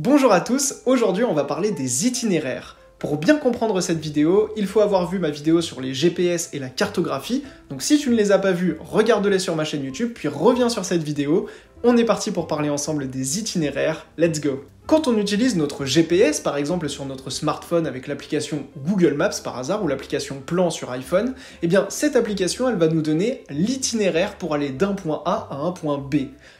Bonjour à tous, aujourd'hui on va parler des itinéraires. Pour bien comprendre cette vidéo, il faut avoir vu ma vidéo sur les GPS et la cartographie, donc si tu ne les as pas vus, regarde-les sur ma chaîne YouTube, puis reviens sur cette vidéo. On est parti pour parler ensemble des itinéraires, let's go! Quand on utilise notre GPS, par exemple sur notre smartphone avec l'application Google Maps par hasard, ou l'application Plan sur iPhone, eh bien cette application elle va nous donner l'itinéraire pour aller d'un point A à un point B.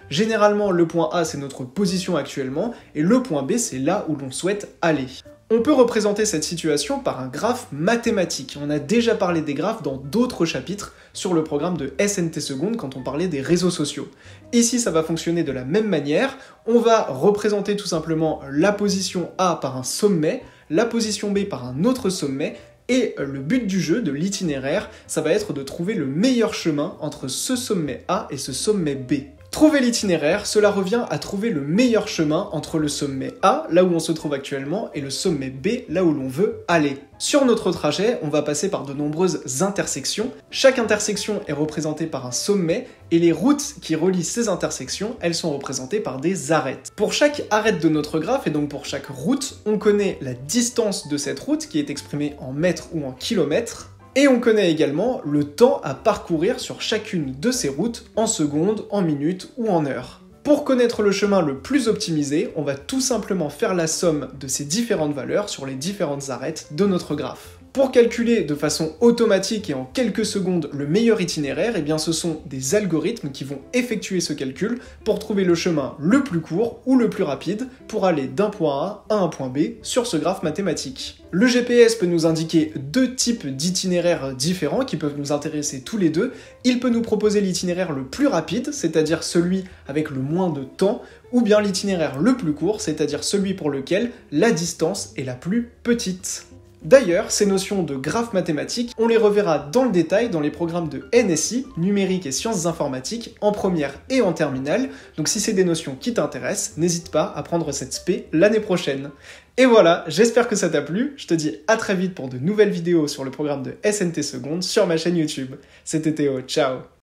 Généralement le point A c'est notre position actuellement, et le point B c'est là où l'on souhaite aller. On peut représenter cette situation par un graphe mathématique. On a déjà parlé des graphes dans d'autres chapitres sur le programme de SNT Seconde quand on parlait des réseaux sociaux. Ici, ça va fonctionner de la même manière. On va représenter tout simplement la position A par un sommet, la position B par un autre sommet, et le but du jeu, de l'itinéraire, ça va être de trouver le meilleur chemin entre ce sommet A et ce sommet B. Trouver l'itinéraire, cela revient à trouver le meilleur chemin entre le sommet A, là où on se trouve actuellement, et le sommet B, là où l'on veut aller. Sur notre trajet, on va passer par de nombreuses intersections. Chaque intersection est représentée par un sommet, et les routes qui relient ces intersections, elles sont représentées par des arêtes. Pour chaque arête de notre graphe, et donc pour chaque route, on connaît la distance de cette route, qui est exprimée en mètres ou en kilomètres, et on connaît également le temps à parcourir sur chacune de ces routes en secondes, en minutes ou en heures. Pour connaître le chemin le plus optimisé, on va tout simplement faire la somme de ces différentes valeurs sur les différentes arêtes de notre graphe. Pour calculer de façon automatique et en quelques secondes le meilleur itinéraire, eh bien ce sont des algorithmes qui vont effectuer ce calcul pour trouver le chemin le plus court ou le plus rapide pour aller d'un point A à un point B sur ce graphe mathématique. Le GPS peut nous indiquer deux types d'itinéraires différents qui peuvent nous intéresser tous les deux. Il peut nous proposer l'itinéraire le plus rapide, c'est-à-dire celui avec le moins de temps, ou bien l'itinéraire le plus court, c'est-à-dire celui pour lequel la distance est la plus petite. D'ailleurs, ces notions de graphes mathématiques, on les reverra dans le détail dans les programmes de NSI, numérique et sciences informatiques, en première et en terminale, donc si c'est des notions qui t'intéressent, n'hésite pas à prendre cette spé l'année prochaine. Et voilà, j'espère que ça t'a plu, je te dis à très vite pour de nouvelles vidéos sur le programme de SNT Seconde sur ma chaîne YouTube. C'était Théo, ciao!